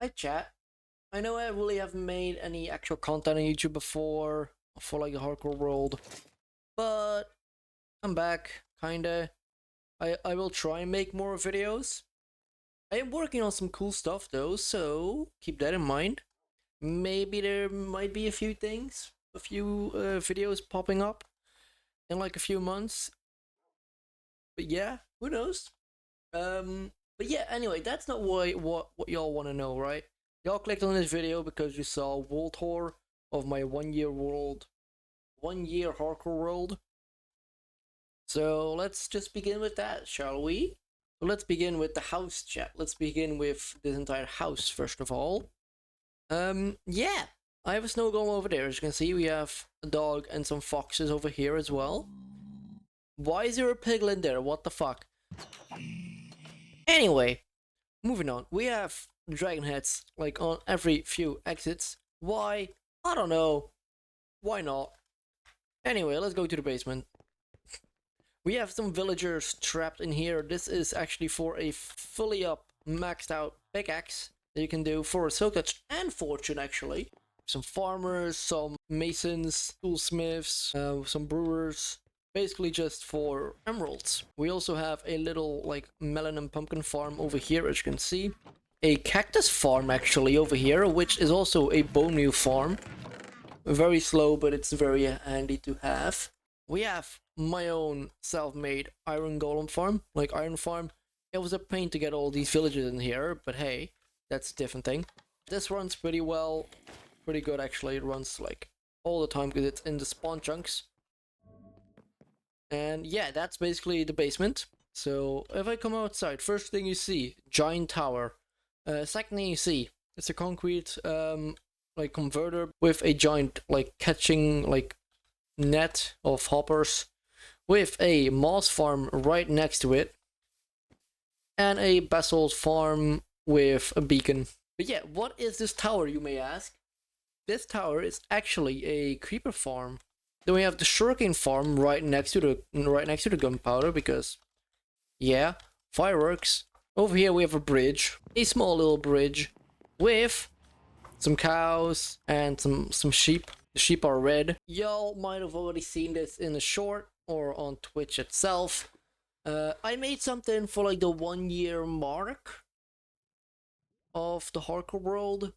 Hi chat. I know I really haven't made any actual content on YouTube before for like the hardcore world, but I'm back, kinda. I will try and make more videos. I am working on some cool stuff though, so keep that in mind. Maybe there might be a few things, a few videos popping up in like a few months. But yeah, who knows? But yeah, anyway, that's not what y'all want to know, right? Y'all clicked on this video because you saw a world tour of my 1 year hardcore world. So let's just begin with that, shall we? So let's begin with the house chat. Let's begin with this entire house first of all. Yeah, I have a snow golem over there. As you can see, we have a dog and some foxes over here as well. Why is there a piglin there? What the fuck? Anyway, moving on. We have dragon heads like on every few exits. Why? I don't know. Why not? Anyway, let's go to the basement. We have some villagers trapped in here. This is actually for a fully up, maxed out pickaxe that you can do for a silk touch and fortune actually. Some farmers, some masons, toolsmiths, some brewers. Basically just for emeralds. We also have a little like melon and pumpkin farm over here, as you can see. A cactus farm actually over here, which is also a bone meal farm. Very slow, but it's very handy to have. We have my own self-made iron golem farm, like iron farm. It was a pain to get all these villages in here, but hey, that's a different thing. This runs pretty well, pretty good actually. It runs like all the time because it's in the spawn chunks. And yeah, that's basically the basement. So if I come outside, first thing you see, giant tower. Second thing you see, it's a concrete like converter with a giant like catching like net of hoppers with a moss farm right next to it and a basalt farm with a beacon. But yeah, what is this tower, you may ask? This tower is actually a creeper farm. Then we have the sugarcane farm right next to the gunpowder because yeah, fireworks. Over here we have a bridge, a small little bridge with some cows and some sheep. The sheep are red. Y'all might have already seen this in the short or on Twitch itself. I made something for like the 1 year mark of the hardcore world.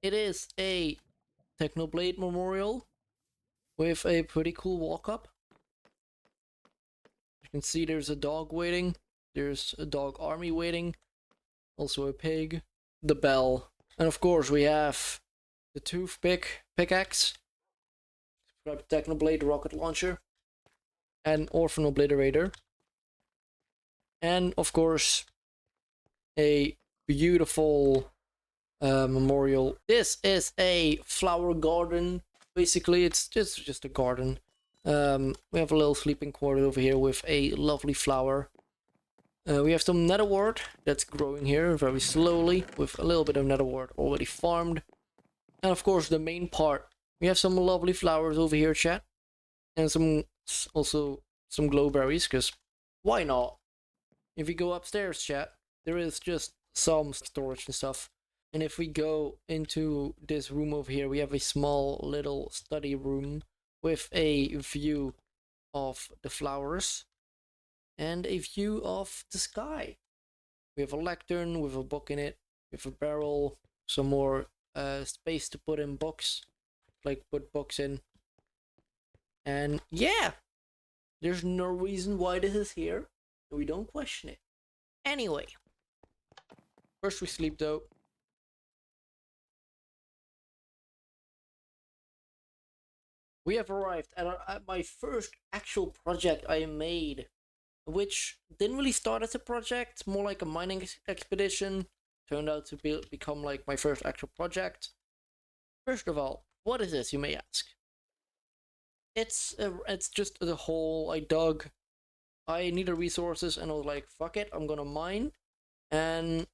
It is a Technoblade memorial with a pretty cool walk up. You can see there's a dog waiting. There's a dog army waiting. Also a pig. The bell. And of course we have the toothpick pickaxe. Technoblade rocket launcher. And Orphan Obliterator. And of course a beautiful memorial. This is a flower garden. Basically it's just a garden. We have a little sleeping quarter over here with a lovely flower. We have some netherwort that's growing here very slowly with a little bit of netherwort already farmed. And of course the main part. We have some lovely flowers over here, chat. And also some glowberries, because why not? If we go upstairs, chat, there is just some storage and stuff. And if we go into this room over here, we have a small little study room with a view of the flowers and a view of the sky. We have a lectern with a book in it, with a barrel, some more space to put in books, like put books in. And yeah, there's no reason why this is here. We don't question it. Anyway, first we sleep though. We have arrived at my first actual project I made, which didn't really start as a project, more like a mining expedition. Turned out to become like my first actual project. First of all, what is this, you may ask? It's just the hole I dug. I needed resources and I was like, fuck it, I'm gonna mine. And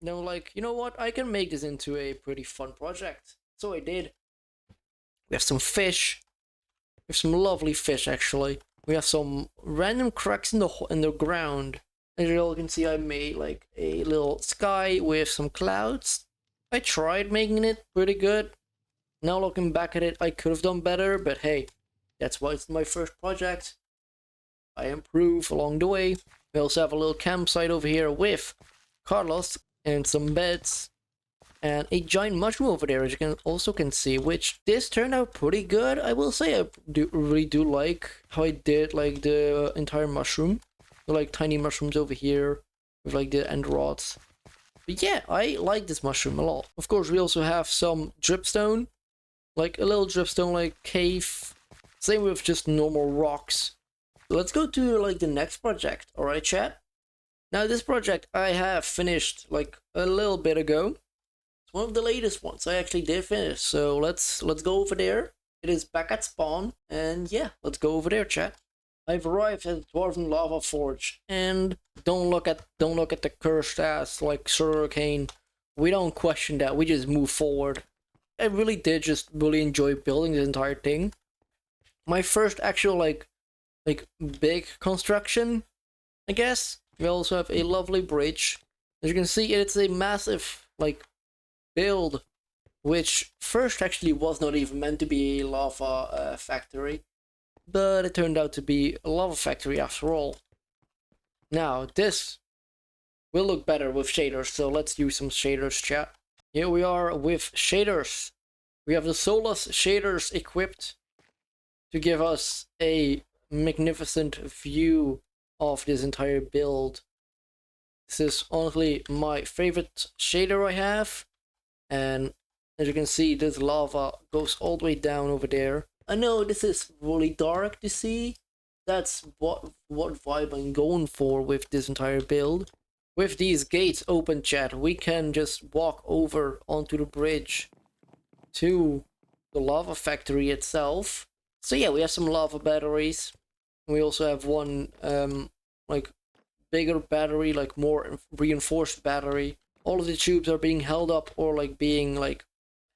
then like, you know what? I can make this into a pretty fun project. So I did. We have some fish. We have some lovely fish actually. We have some random cracks in the ground As you all can see, I made like a little sky with some clouds. I tried making it pretty good. Now looking back at it, I could have done better, but hey, that's why it's my first project. I improve along the way. We also have a little campsite over here with Carlos and some beds and a giant mushroom over there, as you can see, which this turned out pretty good. I will say I really do like how I did like the entire mushroom. Like tiny mushrooms over here with like the end rods. But yeah, I like this mushroom a lot. Of course, we also have some dripstone, like a little dripstone like cave. Same with just normal rocks. So let's go to like the next project. All right, chat. Now this project I have finished like a little bit ago. It's one of the latest ones I actually did finish. So let's go over there. It is back at spawn, and yeah, let's go over there, chat. I've arrived at the Dwarven Lava Forge, and don't look at the cursed ass like sugarcane. We don't question that. We just move forward. I really did just really enjoy building this entire thing. My first actual like big construction, I guess. We also have a lovely bridge. As you can see, it's a massive like build, which first actually was not even meant to be a lava factory. But it turned out to be a lava factory after all. Now, this will look better with shaders, so let's use some shaders, chat. Here we are with shaders. We have the Solus shaders equipped to give us a magnificent view of this entire build. This is honestly my favorite shader I have, and as you can see, this lava goes all the way down over there. I know this is really dark to see. That's what vibe I'm going for with this entire build. With these gates open, chat, we can just walk over onto the bridge to the lava factory itself. So yeah, we have some lava batteries. We also have one like bigger battery, like more reinforced battery. All of the tubes are being held up or like being like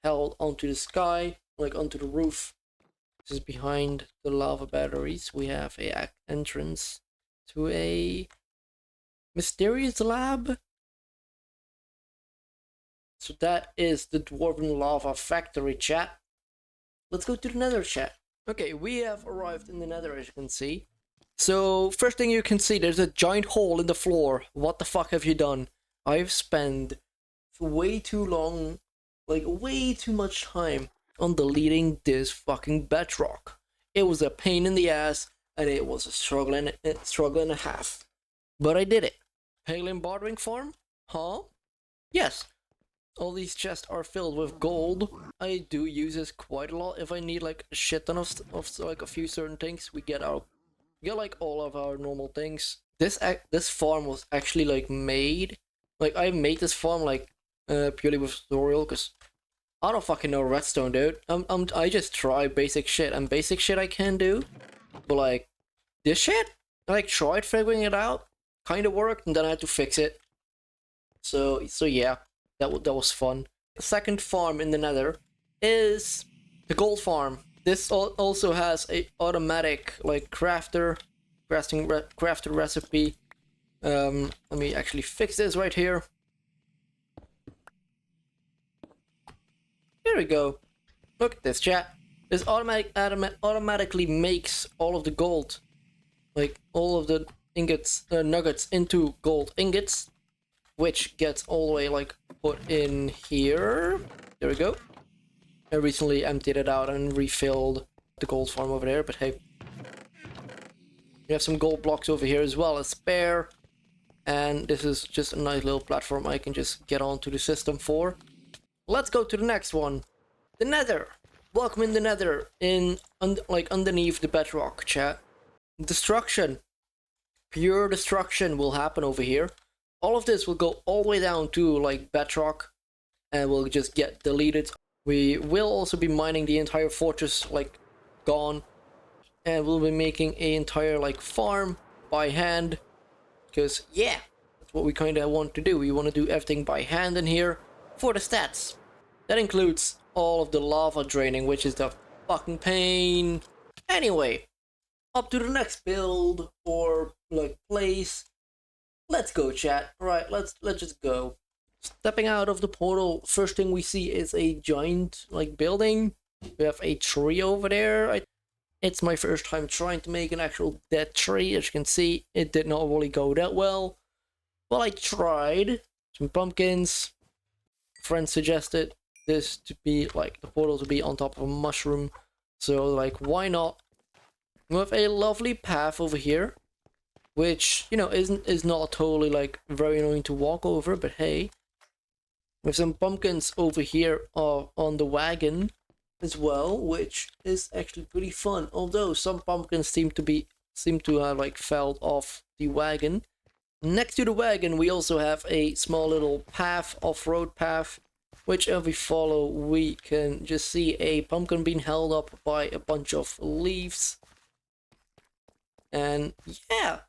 held onto the sky, like onto the roof. This is behind the lava batteries. We have a entrance to a mysterious lab. So that is the Dwarven Lava Factory, chat. Let's go to the Nether, chat. Okay, we have arrived in the Nether, as you can see. So first thing you can see, there's a giant hole in the floor. What the fuck have you done? I've spent way too long, like way too much time on deleting this fucking bedrock. It was a pain in the ass, and it was a struggle and a half. But I did it. Palin bartering farm? Huh? Yes. All these chests are filled with gold. I do use this quite a lot if I need like a shit ton of like a few certain things. We get like all of our normal things. This farm was actually like made. Like I made this farm like purely with tutorial, because I don't fucking know redstone, dude. I just try basic shit, and basic shit I can do, but like this shit, I like tried figuring it out, kind of worked, and then I had to fix it. So yeah, that was fun. The second farm in the Nether is the gold farm. This also has a automatic like crafter recipe. Let me actually fix this right here. There we go. Look at this, chat. This automatically makes all of the gold, like all of the ingots, nuggets into gold ingots, which gets all the way like put in here. There we go. I recently emptied it out and refilled the gold farm over there, but hey. We have some gold blocks over here as well as spare. And this is just a nice little platform I can just get onto the system for. Let's go to the next one. The Nether. Welcome in the Nether. Like underneath the bedrock, chat. Destruction. Pure destruction will happen over here. All of this will go all the way down to like bedrock, and will just get deleted. We will also be mining the entire fortress like gone, and we'll be making an entire like farm by hand, because yeah, that's what we kind of want to do. We want to do everything by hand in here for the stats. That includes all of the lava draining, which is the fucking pain. Anyway, up to the next build or like place. let's go, chat. Right, let's just go. Stepping out of the portal, first thing we see is a giant like building. We have a tree over there. It's my first time trying to make an actual dead tree. As you can see, it did not really go that well. Well, I tried. Some pumpkins. Friends suggested this to be like the portal to be on top of a mushroom. So like, why not? We have a lovely path over here, which, you know, is not totally like very annoying to walk over, but hey. We have some pumpkins over here on the wagon as well, which is actually pretty fun. Although some pumpkins seem to have like fell off the wagon. Next to the wagon, we also have a small little path, off-road path, which if we follow, we can just see a pumpkin being held up by a bunch of leaves. And yeah,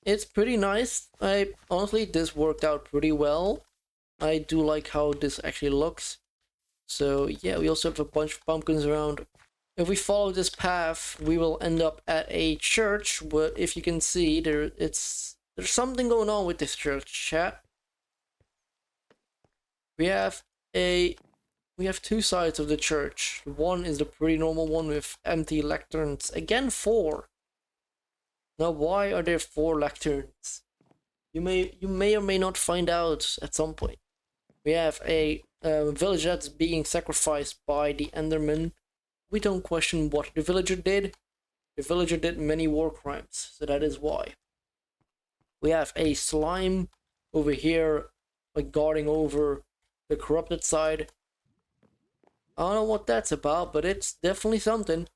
it's pretty nice. Honestly, this worked out pretty well. I do like how this actually looks. So yeah, we also have a bunch of pumpkins around. If we follow this path, we will end up at a church. But if you can see, there's something going on with this church, chat. We have two sides of the church. One is the pretty normal one with empty lecterns. Again, 4. Now, why are there 4 lecterns? You may or may not find out at some point. We have a village that's being sacrificed by the Enderman. We don't question what the villager did. The villager did many war crimes, so that is why. We have a slime over here, like guarding over the corrupted side. I don't know what that's about, but it's definitely something.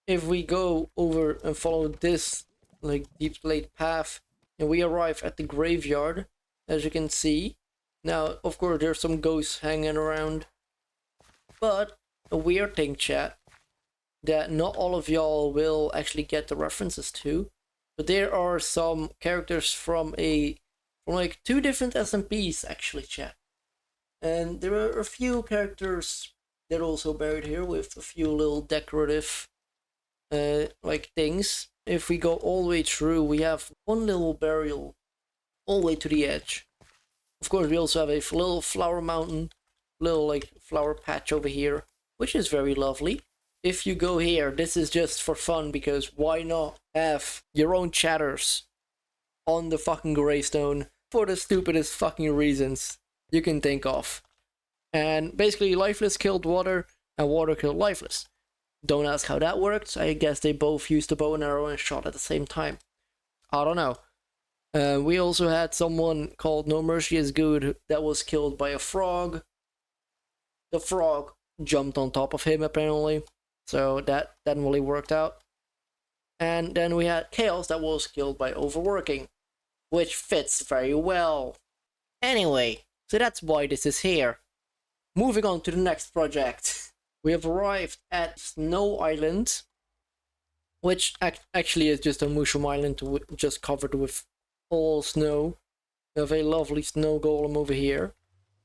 If we go over and follow this like deep slate path, and we arrive at the graveyard, as you can see. Now, of course, there's some ghosts hanging around, but a weird thing, chat, that not all of y'all will actually get the references to, but there are some characters from like 2 different SMPs actually, chat, and there are a few characters that are also buried here with a few little decorative like things. If we go all the way through, we have one little burial all the way to the edge. Of course, we also have a little flower mountain, little like flower patch over here, which is very lovely. If you go here, this is just for fun, because why not have your own chatters on the fucking gravestone for the stupidest fucking reasons you can think of. And basically, lifeless killed water, and water killed lifeless. Don't ask how that worked. I guess they both used a bow and arrow and shot at the same time. I don't know. We also had someone called No Mercy is Good that was killed by a frog. The frog jumped on top of him, apparently. So that really worked out. And then we had Chaos that was killed by overworking, which fits very well. Anyway, so that's why this is here. Moving on to the next project. We have arrived at Snow Island, which actually is just a mushroom island just covered with all snow. We have a lovely snow golem over here.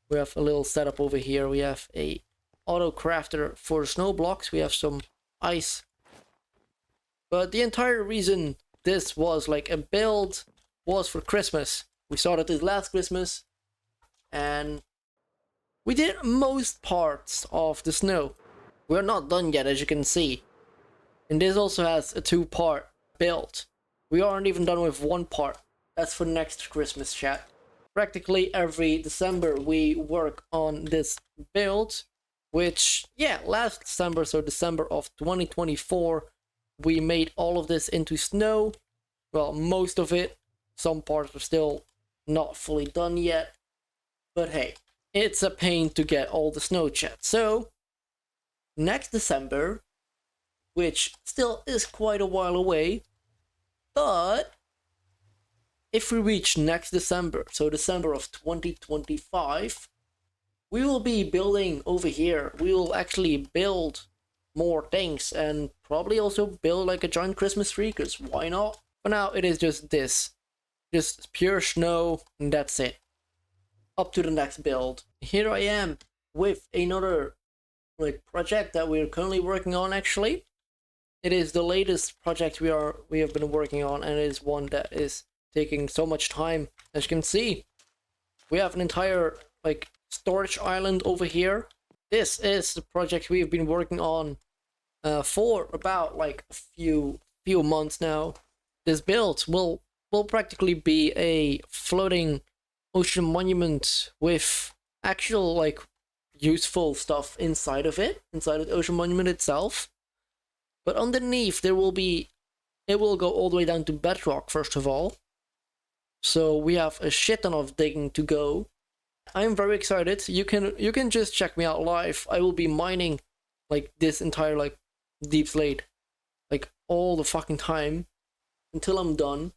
We have a little setup over here. We have a auto crafter for snow blocks. We have some ice. But the entire reason this was like a build was for Christmas. We started this last Christmas, and we did most parts of the snow. We're not done yet, as you can see. And this also has a 2-part build. We aren't even done with 1 part. That's for next Christmas, chat. Practically every December we work on this build, which, yeah, last December, so December of 2024, we made all of this into snow. Well, most of it. Some parts are still not fully done yet. But hey, it's a pain to get all the snow, chat. So, next December, which still is quite a while away, but if we reach next December, so December of 2025, we will be building over here. We will actually build more things and probably also build like a giant Christmas tree, because why not? For now, it is just this. Just pure snow, and that's it. Up to the next build. Here I am with another like project that we're currently working on. Actually, it is the latest project we have been working on, and it is one that is taking so much time. As you can see, we have an entire like storage island over here. This is the project we've been working on for about like a few months now. This build will practically be a floating ocean monument with actual like useful stuff inside of it, inside of the ocean monument itself. But underneath there will be, it will go all the way down to bedrock first of all. So we have a shit ton of digging to go. I'm very excited. You can just check me out live. I will be mining like this entire like deep slate like all the fucking time until I'm done.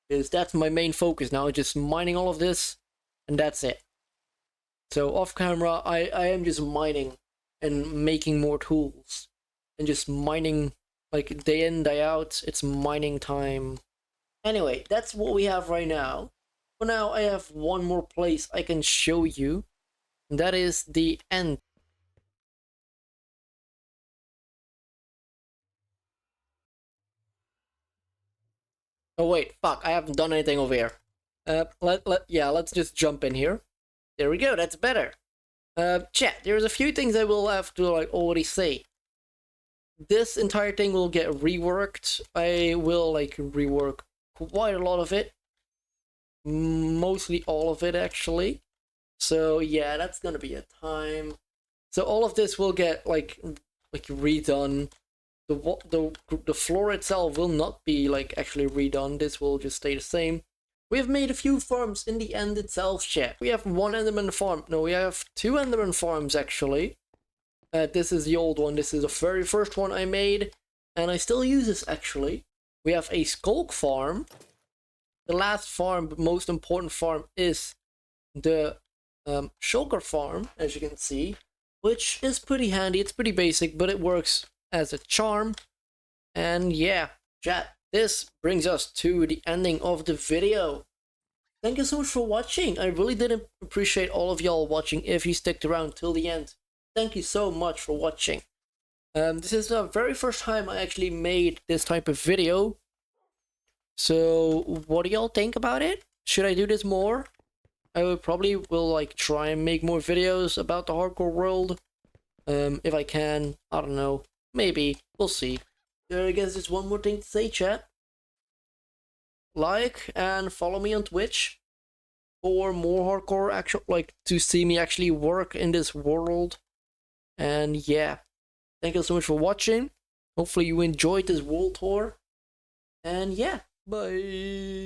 Because that's my main focus now, just mining all of this, and that's it. So off camera, I am just mining and making more tools. And just mining like day in, day out. It's mining time. Anyway, that's what we have right now. For now, I have one more place I can show you. And that is the end. Oh wait, fuck, I haven't done anything over here. Let's just jump in here. There we go, that's better. Chat, there's a few things I will have to like already say. This entire thing will get reworked. I will like rework quite a lot of it. Mostly all of it actually. So yeah, that's gonna be a time. So all of this will get like redone. The floor itself will not be like actually redone. This will just stay the same. We have made a few farms in the end itself, chat. We have one Enderman farm. No, we have two Enderman farms actually. This is the old one. This is the very first one I made, and I still use this actually. We have a Skulk farm. The last farm, most important farm, is the Shulker farm, as you can see, which is pretty handy. It's pretty basic, but it works as a charm. And yeah, chat, this brings us to the ending of the video. Thank you so much for watching. I really did appreciate all of y'all watching if you sticked around till the end. Thank you so much for watching. This is the very first time I actually made this type of video. So what do y'all think about it? Should I do this more? I will probably like try and make more videos about the hardcore world. If I can, I don't know. Maybe, we'll see. I guess there's one more thing to say, chat. Like and follow me on Twitch for more hardcore actual, like to see me actually work in this world. And yeah, thank you so much for watching. Hopefully you enjoyed this world tour. And yeah, bye.